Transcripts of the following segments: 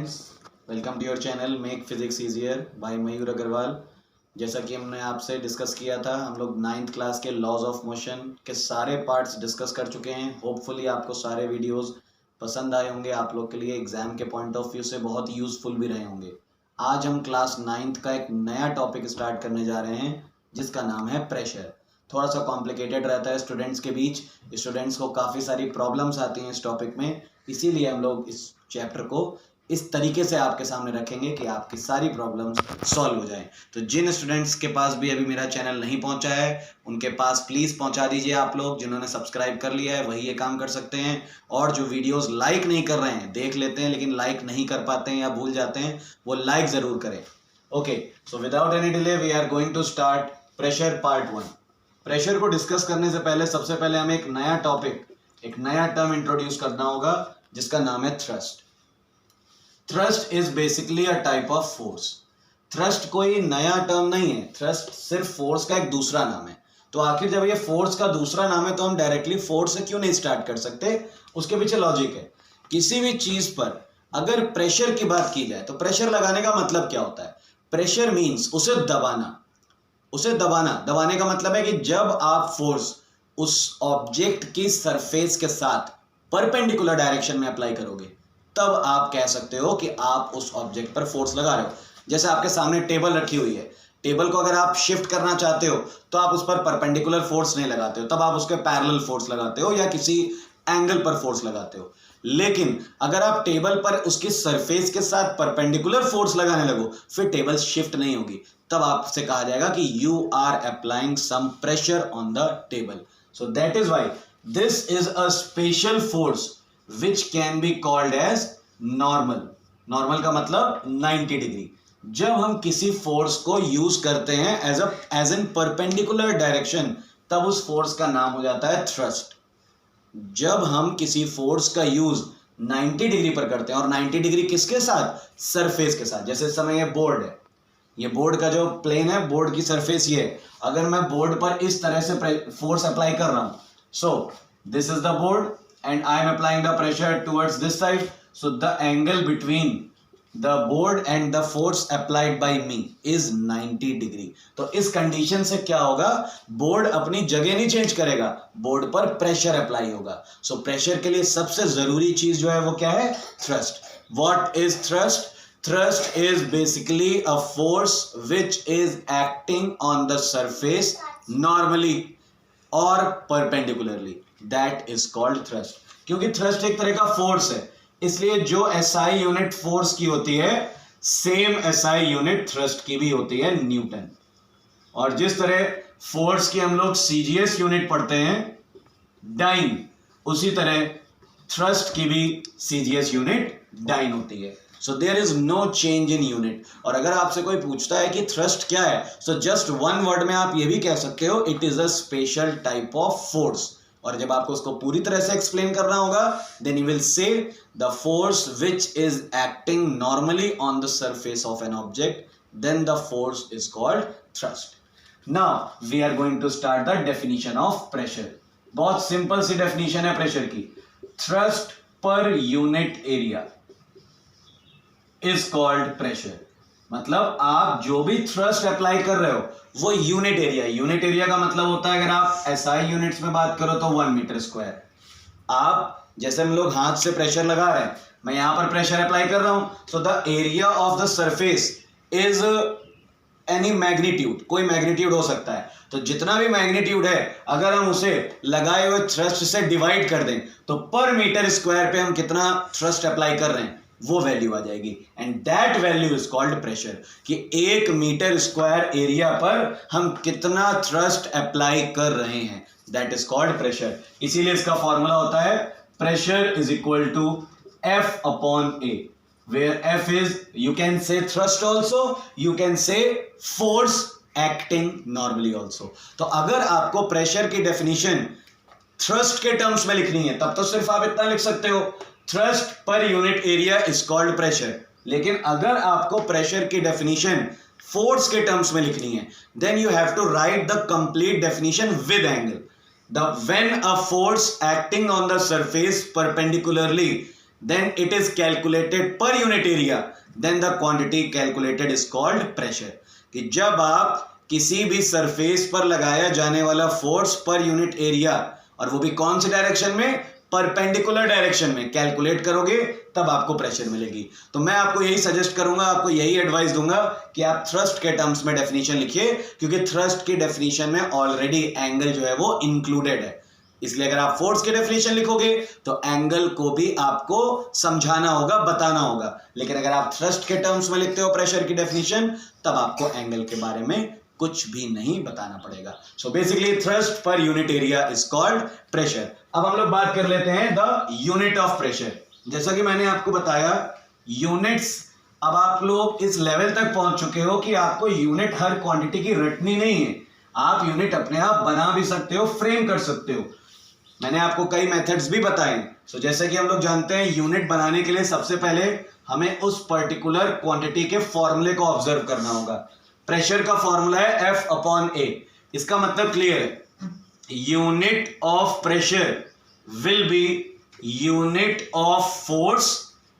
Friends, welcome to your channel make physics easier by Mayur Agarwal. जैसा कि हमने आपसे डिस्कस किया था, हम लोग 9th क्लास के लॉज ऑफ मोशन के सारे पार्ट्स डिस्कस कर चुके हैं। होपफुली आपको सारे वीडियोस पसंद आए होंगे, आप लोग के लिए एग्जाम के पॉइंट ऑफ व्यू से बहुत यूजफुल भी रहे होंगे। आज हम क्लास 9th का एक नया टॉपिक स्टार्ट करने जा रहे हैं जिसका नाम है प्रेशर। थोड़ा सा कॉम्प्लिकेटेड रहता है स्टूडेंट्स के बीच, स्टूडेंट्स को काफ़ी सारी प्रॉब्लम्स आती हैं इस टॉपिक में, इसीलिए हम लोग इस चैप्टर को इस तरीके से आपके सामने रखेंगे कि आपकी सारी प्रॉब्लम्स सॉल्व हो जाएं। तो जिन स्टूडेंट्स के पास भी अभी मेरा चैनल नहीं पहुंचा है उनके पास प्लीज़ पहुंचा दीजिए। आप लोग जिन्होंने सब्सक्राइब कर लिया है वही ये काम कर सकते हैं, और जो वीडियोस लाइक नहीं कर रहे हैं, देख लेते हैं लेकिन लाइक नहीं कर पाते हैं या भूल जाते हैं, वो लाइक ज़रूर करें। Okay, so without any delay we are going to start pressure part 1। Pressure को डिस्कस करने से पहले सबसे पहले हमें एक नया टॉपिक, एक नया टर्म इंट्रोड्यूस करना होगा जिसका नाम है thrust. Thrust is basically a type of force. Thrust कोई नया टर्म नहीं है, थ्रस्ट सिर्फ फोर्स का एक दूसरा नाम है। तो आखिर जब ये फोर्स का दूसरा नाम है तो हम डायरेक्टली फोर्स से क्यों नहीं स्टार्ट कर सकते? उसके पीछे लॉजिक है। किसी भी चीज पर अगर प्रेशर की बात की जाए तो प्रेशर लगाने का मतलब क्या होता है? प्रेशर मीन्स उसे दबाना। उसे दबाने का मतलब है कि जब आप फोर्स उस ऑब्जेक्ट की सरफेस के साथ परपेंडिकुलर डायरेक्शन में अप्लाई करोगे तब आप कह सकते हो कि आप उस ऑब्जेक्ट पर फोर्स लगा रहे हो। जैसे आपके सामने टेबल रखी हुई है, टेबल को अगर आप शिफ्ट करना चाहते हो तो आप उस पर परपेंडिकुलर फोर्स नहीं लगाते हो, तब आप उसके पैरेलल फोर्स लगाते हो या किसी एंगल पर फोर्स लगाते हो। लेकिन अगर आप टेबल पर उसकी सरफेस के साथ परपेंडिकुलर फोर्स लगाने लगो फिर टेबल शिफ्ट नहीं होगी, तब आपसे कहा जाएगा कि you are applying some pressure on the table. So that is why this is a special force which can be called as normal। Normal का मतलब 90 डिग्री। जब हम किसी फोर्स को यूज करते हैं एज एन परपेंडिकुलर डायरेक्शन तब उस फोर्स का नाम हो जाता है थ्रस्ट। जब हम किसी फोर्स का यूज 90 डिग्री पर करते हैं, और 90 डिग्री किसके साथ? सरफेस के साथ। जैसे इस समय ये बोर्ड है, ये बोर्ड का जो प्लेन है, बोर्ड की सरफेस ये है। अगर मैं बोर्ड पर इस तरह से फोर्स अप्लाई कर रहा हूं, so this is the board and I am applying the pressure towards this side, so the angle between the board and the force applied by me is 90 degree। तो इस condition से क्या होगा? Board अपनी जगह नहीं चेंज करेगा, board पर प्रेशर अप्लाई होगा। सो प्रेशर के लिए सबसे जरूरी चीज जो है वो क्या है? Thrust. What is thrust? Thrust is basically a force which is acting on the surface normally or perpendicularly, that is called thrust। क्योंकि थ्रस्ट एक तरह का फोर्स है, इसलिए जो एसआई यूनिट फोर्स की होती है सेम एसआई यूनिट थ्रस्ट की भी होती है, न्यूटन। और जिस तरह फोर्स की हम लोग सीजीएस यूनिट पढ़ते हैं डाइन, उसी तरह थ्रस्ट की भी सीजीएस यूनिट डाइन होती है। So there is no change in unit. और अगर आपसे कोई पूछता है कि थ्रस्ट क्या है, सो जस्ट वन वर्ड में आप ये भी कह सकते हो, it is a special type of force. और जब आपको उसको पूरी तरह से एक्सप्लेन करना होगा, then you will say the force which is acting normally on the surface of an object, then the force is called thrust. Now we are going to start the definition of pressure. बहुत simple सी definition है pressure की। Thrust per unit area is called pressure. मतलब आप जो भी thrust apply कर रहे हो वो यूनिट एरिया। यूनिट एरिया का मतलब होता है, अगर आप एसआई यूनिट्स में बात करो तो 1 मीटर स्क्वायर। आप जैसे हम लोग हाथ से प्रेशर लगा रहे हैं, मैं यहां पर प्रेशर अप्लाई कर रहा हूं, so the area of the surface is any magnitude. कोई मैग्नीट्यूड हो सकता है, तो जितना भी मैग्नीट्यूड है अगर हम उसे लगाए हुए थ्रस्ट से डिवाइड कर दें तो पर मीटर स्क्वायर पे हम कितना थ्रस्ट अप्लाई कर रहे हैं वो वैल्यू आ जाएगी, and that value is called pressure. कि 1 मीटर स्क्वायर एरिया पर हम कितना थ्रस्ट अप्लाई कर रहे हैं, दैट इज कॉल्ड प्रेशर। इसीलिए इसका फॉर्मूला होता है pressure is equal to F upon A, where F is, you can say thrust also, you can say force acting normally also. तो अगर आपको प्रेशर की डेफिनेशन थ्रस्ट के टर्म्स में लिखनी है तब तो सिर्फ आप इतना लिख सकते हो, thrust per unit area is called pressure. लेकिन अगर आपको प्रेशर की डेफिनेशन फोर्स के टर्म्स में लिखनी है, then you have to write the complete definition with angle. When a force acting on the surface perpendicularly then it is calculated per unit area, then the quantity calculated is called pressure. कि जब आप किसी भी surface पर लगाया जाने वाला force पर यूनिट एरिया, और वो भी कौन से डायरेक्शन में, परपेंडिकुलर डायरेक्शन में कैलकुलेट करोगे, तब आपको प्रेशर मिलेगी. तो मैं आपको यही सजेस्ट करूंगा, आपको यही एडवाइस दूंगा कि आप थ्रस्ट के टर्म्स में डेफिनेशन लिखिए, क्योंकि थ्रस्ट की डेफिनेशन में ऑलरेडी एंगल जो है वो इंक्लूडेड है. इसलिए अगर आप फोर्स की डेफिनेशन लिखोगे तो एंगल को भी आपको समझाना होगा, बताना होगा. लेकिन अगर आप थ्रस्ट के टर्म्स में लिखते हो प्रेशर की डेफिनेशन, तब आपको एंगल के बारे में कुछ भी नहीं बताना पड़ेगा. सो basically thrust per unit area is called pressure. अब हम लोग बात कर लेते हैं द यूनिट ऑफ प्रेशर. जैसा कि मैंने आपको बताया यूनिट्स, अब आप लोग इस लेवल तक पहुंच चुके हो कि आपको यूनिट हर क्वांटिटी की रटनी नहीं है. आप यूनिट अपने आप बना भी सकते हो, फ्रेम कर सकते हो. मैंने आपको कई मेथड्स भी बताए. सो जैसे कि हम लोग जानते हैं यूनिट बनाने के लिए सबसे पहले हमें उस पर्टिकुलर क्वांटिटी के फॉर्मूले को ऑब्जर्व करना होगा. प्रेशर का फॉर्मूला है F अपॉन A. इसका मतलब क्लियर है, unit of pressure will be unit of force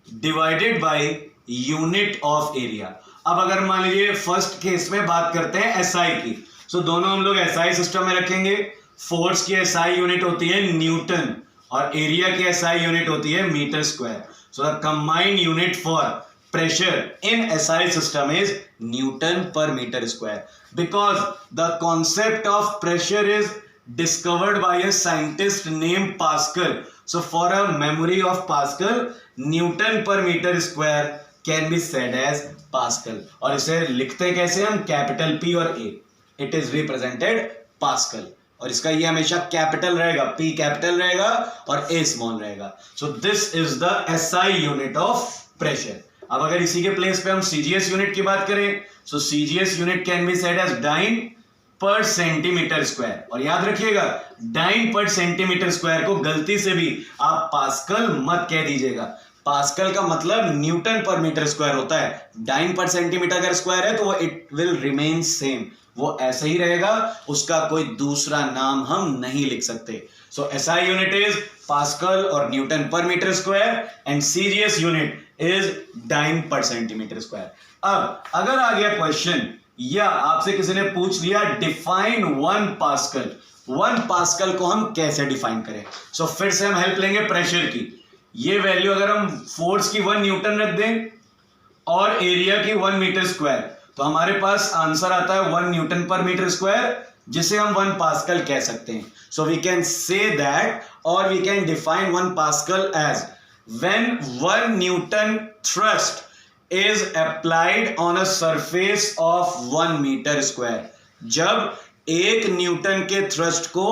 divided by unit of area. अब अगर मान लीजिए फर्स्ट केस में बात करते हैं SI की, सो दोनों हम लोग SI सिस्टम में रखेंगे. फोर्स की SI यूनिट होती है न्यूटन और एरिया की SI यूनिट होती है metre square. So the combined unit for pressure in SI system is Newton per meter square, because the concept of pressure is discovered by a scientist named Pascal. So for a memory of Pascal, Newton per meter square can be said as Pascal. और इसे लिखते कैसे हम, capital P और A. It is represented Pascal. और इसका ये हमेशा कैपिटल रहेगा, P कैपिटल रहेगा और A स्मॉल रहेगा. So this is the SI unit of pressure. अब अगर इसी के प्लेस पे हम CGS यूनिट की बात करें, so CGS unit can be said as dyne per centimetre square. और याद रखिएगा, डाइन पर सेंटीमीटर स्क्वायर को गलती से भी आप पास्कल मत कह दीजिएगा. पास्कल का मतलब न्यूटन पर मीटर स्क्वायर होता है. डाइन पर सेंटीमीटर अगर स्क्वायर है तो वो इट विल रिमेन सेम, वो ऐसे ही रहेगा, उसका कोई दूसरा नाम हम नहीं लिख सकते. So SI unit is pascal और newton per metre square and CGS unit is dyne per centimetre square. अब अगर आ गया क्वेश्चन या आपसे किसी ने पूछ लिया डिफाइन 1 पास्कल, 1 पास्कल को हम कैसे डिफाइन करें, सो फिर से हम हेल्प लेंगे प्रेशर की. ये वैल्यू अगर हम फोर्स की 1 न्यूटन रख दें और एरिया की 1 मीटर स्क्वायर, तो हमारे पास आंसर आता है 1 न्यूटन पर मीटर स्क्वायर, जिसे हम 1 पास्कल कह सकते हैं. So we can say that और we can define 1 pascal as when 1 Newton thrust is applied on a surface of 1 meter square. जब 1 न्यूटन के थ्रस्ट को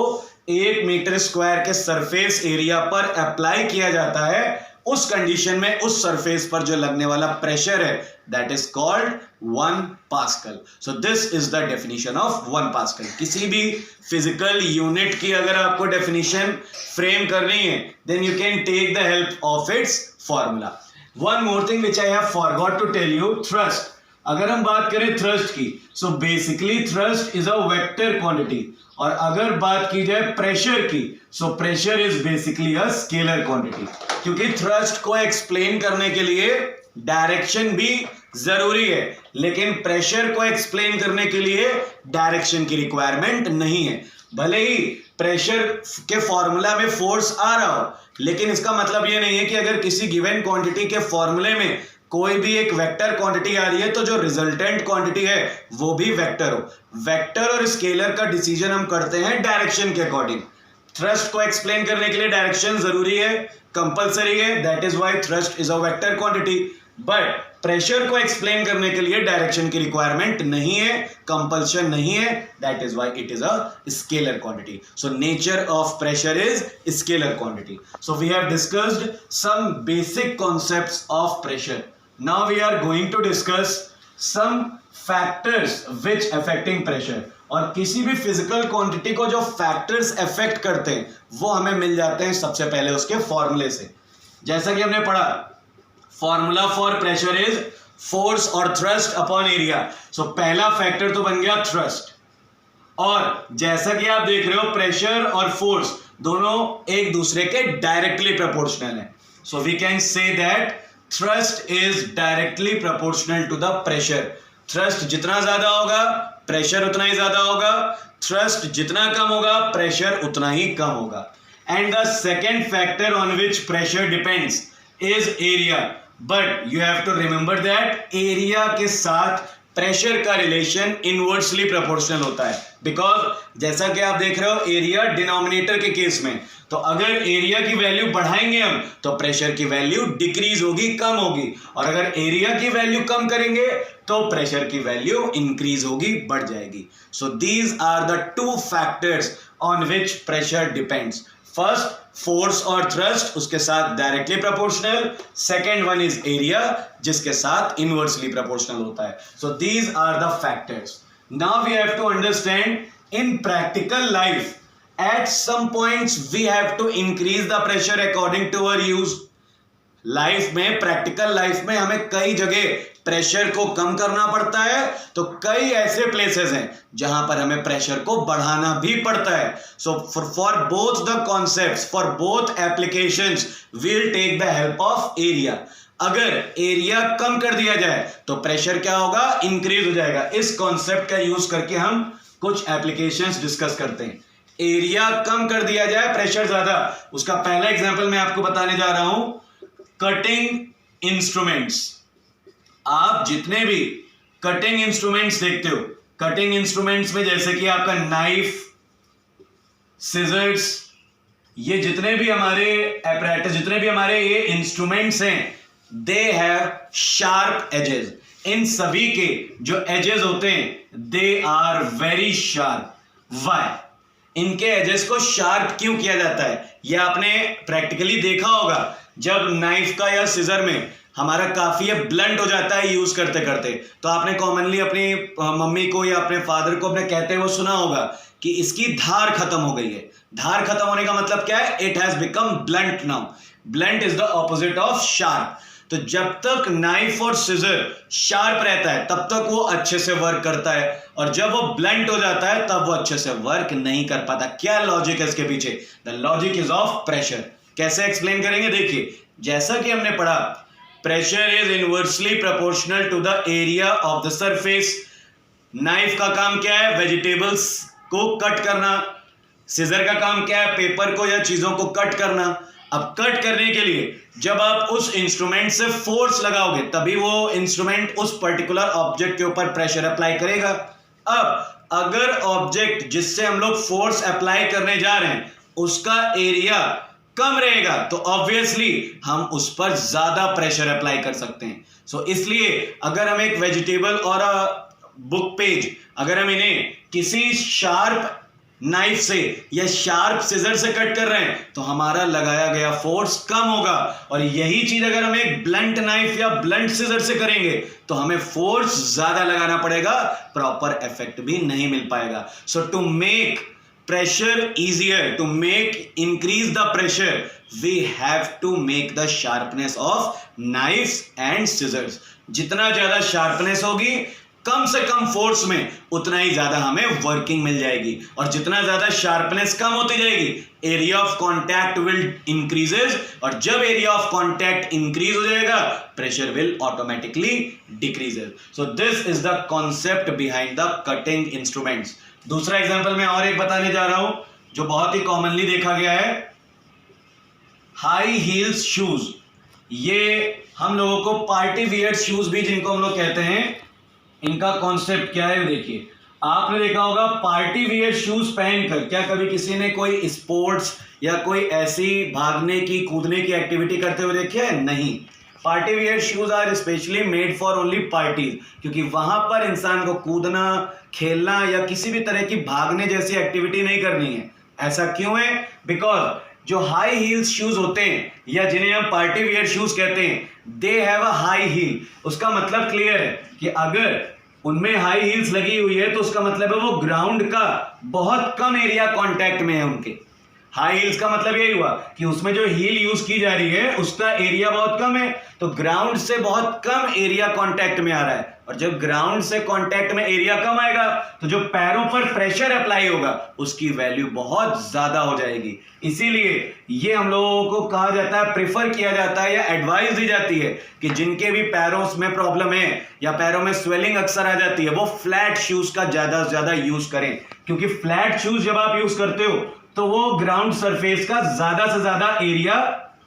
1 मीटर स्क्वायर के सरफेस एरिया पर अप्लाई किया जाता है, उस कंडीशन में उस सरफेस पर जो लगने वाला प्रेशर है, that is called 1 pascal. So this is the definition of 1 pascal. किसी भी फिजिकल यूनिट की अगर आपको डेफिनेशन फ्रेम करनी है, then you can take the help of its formula. One more thing which I have forgot to tell you, thrust. अगर हम बात करें थ्रस्ट की, so basically thrust is a vector quantity. और अगर बात की जाए प्रेशर की, so pressure is basically a scalar quantity. क्योंकि थ्रस्ट को एक्सप्लेन करने के लिए डायरेक्शन भी जरूरी है, लेकिन प्रेशर को एक्सप्लेन करने के लिए डायरेक्शन की रिक्वायरमेंट नहीं है. भले ही प्रेशर के फॉर्मूला में फोर्स आ रहा हो, लेकिन इसका मतलब यह नहीं है कि अगर किसी गिवन क्वांटिटी के फॉर्मूले में कोई भी एक वेक्टर क्वांटिटी आ रही है तो जो रिजल्टेंट क्वांटिटी है वो भी वेक्टर हो. वेक्टर और स्केलर का डिसीजन हम करते हैं डायरेक्शन के अकॉर्डिंग. थ्रस्ट को एक्सप्लेन करने के लिए डायरेक्शन जरूरी है, कंपलसरी है, that is why thrust is a vector quantity. But pressure को एक्सप्लेन करने के लिए डायरेक्शन की रिक्वायरमेंट नहीं है, कंपल्शन नहीं है, that is why it is a scalar quantity. So nature of pressure is scalar quantity. So we have discussed some basic concepts of pressure. Now we are going to discuss some factors which affecting pressure. और किसी भी physical quantity को जो factors affect करते हैं वो हमें मिल जाते हैं सबसे पहले उसके फॉर्मूले से. जैसा कि हमने पढ़ा, formula for pressure is force और थ्रस्ट अपॉन एरिया. सो पहला फैक्टर तो बन गया थ्रस्ट. और जैसा कि आप देख रहे हो, प्रेशर और फोर्स दोनों एक दूसरे के डायरेक्टली प्रोपोर्शनल हैं. So we can say that thrust is directly proportional to the pressure. Thrust जितना ज्यादा होगा pressure उतना ही ज्यादा होगा, thrust जितना कम होगा pressure उतना ही कम होगा. And the second factor on which pressure depends is area. But you have to remember that area के साथ प्रेशर का रिलेशन इनवर्सली प्रोपोर्शनल होता है. बिकॉज जैसा कि आप देख रहे हो एरिया डिनोमिनेटर के केस में, तो अगर एरिया की वैल्यू बढ़ाएंगे हम तो प्रेशर की वैल्यू डिक्रीज होगी, कम होगी, और अगर एरिया की वैल्यू कम करेंगे तो प्रेशर की वैल्यू इंक्रीज होगी, बढ़ जाएगी. So these are the two factors on which pressure depends. First force और थ्रस्ट, उसके साथ directly proportional. Second one is area, जिसके साथ इनवर्सली प्रोपोर्शनल होता है. So these are the factors. Now we have to understand in practical life at some points we have to increase the pressure according to our use. Life में, practical life में हमें कई जगह pressure को कम करना पड़ता है, तो कई ऐसे प्लेसेस हैं जहां पर हमें प्रेशर को बढ़ाना भी पड़ता है. So for both the concepts, for both applications we will take the help of area. अगर एरिया कम कर दिया जाए तो प्रेशर क्या होगा, इंक्रीज हो जाएगा. इस कॉन्सेप्ट का यूज करके हम कुछ एप्लीकेशंस डिस्कस करते हैं. एरिया कम कर दिया जाए, प्रेशर ज्यादा. उसका पहला एग्जांपल मैं आपको बताने जा रहा हूं, कटिंग इंस्ट्रूमेंट्स. आप जितने भी कटिंग इंस्ट्रूमेंट्स देखते हो, कटिंग इंस्ट्रूमेंट्स में जैसे कि आपका नाइफ, सिजर्स, ये जितने भी हमारे एपरेटस, जितने भी हमारे ये इंस्ट्रूमेंट्स हैं, दे हैव शार्प एजेस. इन सभी के जो एजेस होते हैं they are very sharp. Why? इनके एजेस को शार्प क्यों किया जाता है, यह आपने प्रैक्टिकली देखा होगा. जब नाइफ का या सिजर में हमारा काफी ब्लंट हो जाता है यूज करते करते, तो आपने कॉमनली अपनी मम्मी को या अपने फादर को अपने कहते हुए सुना होगा कि इसकी धार खत्म हो गई है. धार खत्म होने का मतलब क्या है, it has become blunt now. Blunt is the opposite of sharp. तो जब तक नाइफ और सिजर शार्प रहता है तब तक वो अच्छे से वर्क करता है, और जब वो ब्लंट हो जाता है तब वो अच्छे से वर्क नहीं कर पाता. क्या लॉजिक है इसके पीछे? The logic is of pressure. कैसे एक्सप्लेन करेंगे? देखिए, जैसा कि हमने पढ़ा, pressure is inversely proportional to the area of the surface. Knife का काम क्या है, वेजिटेबल्स को कट करना. सिजर का काम क्या है, पेपर को या चीजों को कट करना. अब कट करने के लिए जब आप उस इंस्ट्रूमेंट से फोर्स लगाओगे तभी वो इंस्ट्रूमेंट उस पर्टिकुलर ऑब्जेक्ट के ऊपर प्रेशर अप्लाई करेगा. अब अगर ऑब्जेक्ट जिससे हम लोग फोर्स अप्लाई करने जा रहे हैं उसका एरिया कम रहेगा तो ऑब्वियसली हम उस पर ज्यादा प्रेशर अप्लाई कर सकते हैं. सो इसलिए अगर हम एक वेजिटेबल और बुक पेज, अगर हम इन्हें किसी शार्प नाइफ से या शार्प सिजर से कट कर रहे हैं तो हमारा लगाया गया फोर्स कम होगा, और यही चीज अगर हम एक ब्लंट नाइफ या ब्लंट सिजर से करेंगे तो हमें फोर्स ज्यादा लगाना पड़ेगा, प्रॉपर इफेक्ट भी नहीं मिल पाएगा. So to make pressure easier, to make increase the pressure, we have to make the sharpness of knives and scissors. जितना ज्यादा sharpness होगी, कम से कम फोर्स में उतना ही ज्यादा हमें वर्किंग मिल जाएगी, और जितना ज्यादा शार्पनेस कम होती जाएगी area of contact will increases, और जब एरिया ऑफ कांटेक्ट इंक्रीज हो जाएगा pressure will automatically decreases. So this is the concept behind the cutting instruments. दूसरा एग्जांपल मैं और एक बताने जा रहा हूं जो बहुत ही कॉमनली देखा गया है, हाई हील्स शूज. ये हम लोगों को पार्टी वियर शूज भी जिनको हम लोग कहते हैं, इनका कॉन्सेप्ट क्या है देखिए. आपने देखा होगा पार्टी वियर शूज पहनकर क्या कभी किसी ने कोई स्पोर्ट्स या कोई ऐसी भागने की, कूदने की एक्टिविटी करते हुए देखी है? नहीं. Party wear shoes are specially made for only parties, क्योंकि वहां पर इंसान को कूदना, खेलना या किसी भी तरह की भागने जैसी एक्टिविटी नहीं करनी है. ऐसा क्यों है? बिकॉज जो हाई हील्स शूज होते हैं या जिन्हें हम पार्टी वियर शूज कहते हैं, they have a high heel. उसका मतलब क्लियर है कि अगर उनमें हाई हील्स लगी हुई है तो उसका मतलब है वो ग्राउंड का बहुत कम एरिया कांटेक्ट में है उनके. हाई हील्स का मतलब यही हुआ कि उसमें जो हील यूज की जा रही है उसका एरिया बहुत कम है, तो ग्राउंड से बहुत कम एरिया कांटेक्ट में आ रहा है, और जब ग्राउंड से कांटेक्ट में एरिया कम आएगा तो जो पैरों पर प्रेशर अप्लाई होगा उसकी वैल्यू बहुत ज्यादा हो जाएगी। इसीलिए ये हम लोगों को कहा जाता है, प्रेफर किया जाता है या एडवाइस दी जाती है कि जिनके भी पैरों में प्रॉब्लम है या पैरों में स्वेलिंग अक्सर आ जाती है वो फ्लैट शूज का ज्यादा से ज्यादा यूज करें, क्योंकि फ्लैट शूज जब आप यूज करते हो तो वो ग्राउंड सरफेस का ज्यादा से ज्यादा एरिया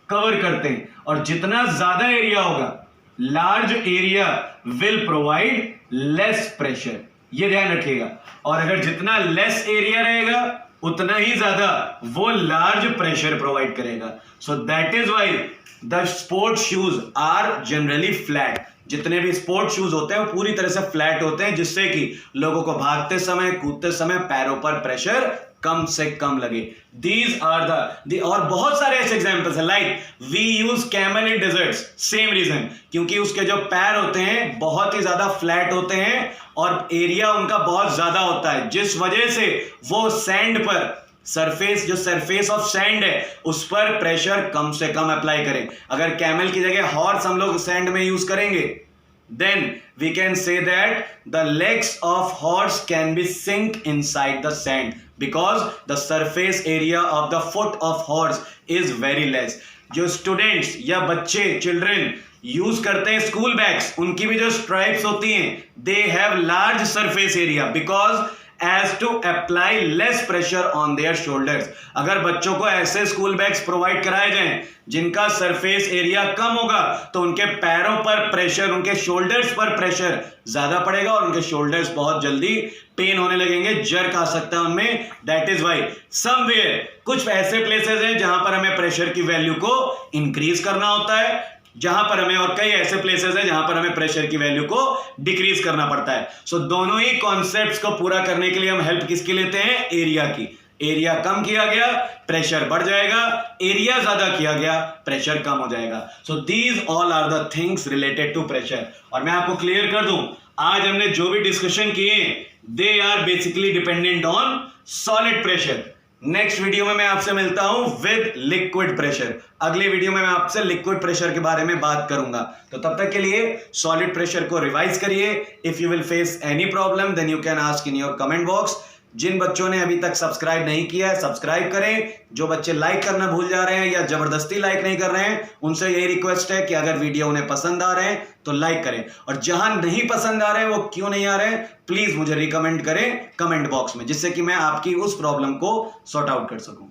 कवर करते हैं, और जितना ज्यादा एरिया होगा large area will provide less pressure, ये ध्यान रखिएगा। और अगर जितना लेस एरिया रहेगा उतना ही ज्यादा वो लार्ज प्रेशर प्रोवाइड करेगा। So that is why the sport shoes are generally flat. जितने भी स्पोर्ट शूज होते हैं वो पूरी तरह से फ्लैट होते हैं, जिससे कि लोगों को भागते समय कूदते समय पैरों पर प्रेशर कम से कम लगे। दीज आर द और बहुत सारे ऐसे एग्जांपल्स हैं, like we use camel in deserts, same reason, क्योंकि उसके जो पैर होते हैं बहुत ही ज्यादा फ्लैट होते हैं और एरिया उनका बहुत ज्यादा होता है, जिस वजह से वो सैंड पर सरफेस, जो सरफेस ऑफ सैंड है उस पर प्रेशर कम से कम अप्लाई करें। अगर कैमल की जगह हॉर्स हम लोग सैंड में यूज करेंगे, then we can say that the legs of horse can be sink inside the sand because the surface area of the foot of horse is very less। जो students या बच्चे, children use करते हैं school bags, उनकी भी जो stripes होती हैं they have large surface area because as to apply less pressure on their shoulders। अगर बच्चों को ऐसे स्कूल बैग्स प्रोवाइड कराए जाएं जिनका सरफेस एरिया कम होगा तो उनके पैरों पर प्रेशर, उनके शोल्डर्स पर प्रेशर ज्यादा पड़ेगा और उनके शोल्डर्स बहुत जल्दी पेन होने लगेंगे, जर्क आ सकता है उनमें। दैट इज वाई समवेयर कुछ ऐसे प्लेसेस हैं जहां पर हमें प्रेशर की वैल्यू को इंक्रीज करना होता है, जहां पर हमें, और कई ऐसे प्लेसेस हैं जहां पर हमें प्रेशर की वैल्यू को डिक्रीज करना पड़ता है। सो दोनों ही कॉन्सेप्ट्स को पूरा करने के लिए हम हेल्प किसकी लेते हैं? एरिया की। एरिया कम किया गया प्रेशर बढ़ जाएगा, एरिया ज्यादा किया गया प्रेशर कम हो जाएगा। So these all are the things related to pressure. और मैं आपको क्लियर कर दूं, आज हमने जो भी डिस्कशन किए they are basically dependent on solid pressure. Next video में मैं आपसे मिलता हूं विद लिक्विड प्रेशर। अगले वीडियो में मैं आपसे लिक्विड प्रेशर के बारे में बात करूंगा। तो तब तक के लिए सॉलिड प्रेशर को रिवाइज करिए। If you will face any problem then you can ask in your comment box. जिन बच्चों ने अभी तक सब्सक्राइब नहीं किया है सब्सक्राइब करें। जो बच्चे लाइक करना भूल जा रहे हैं या जबरदस्ती लाइक नहीं कर रहे हैं उनसे यही रिक्वेस्ट है कि अगर वीडियो उन्हें पसंद आ रहे हैं तो लाइक करें, और जहां नहीं पसंद आ रहे हैं वो क्यों नहीं आ रहे हैं प्लीज मुझे रिकमेंड करें कमेंट बॉक्स में, जिससे कि मैं आपकी उस प्रॉब्लम को सॉर्ट आउट कर सकूं।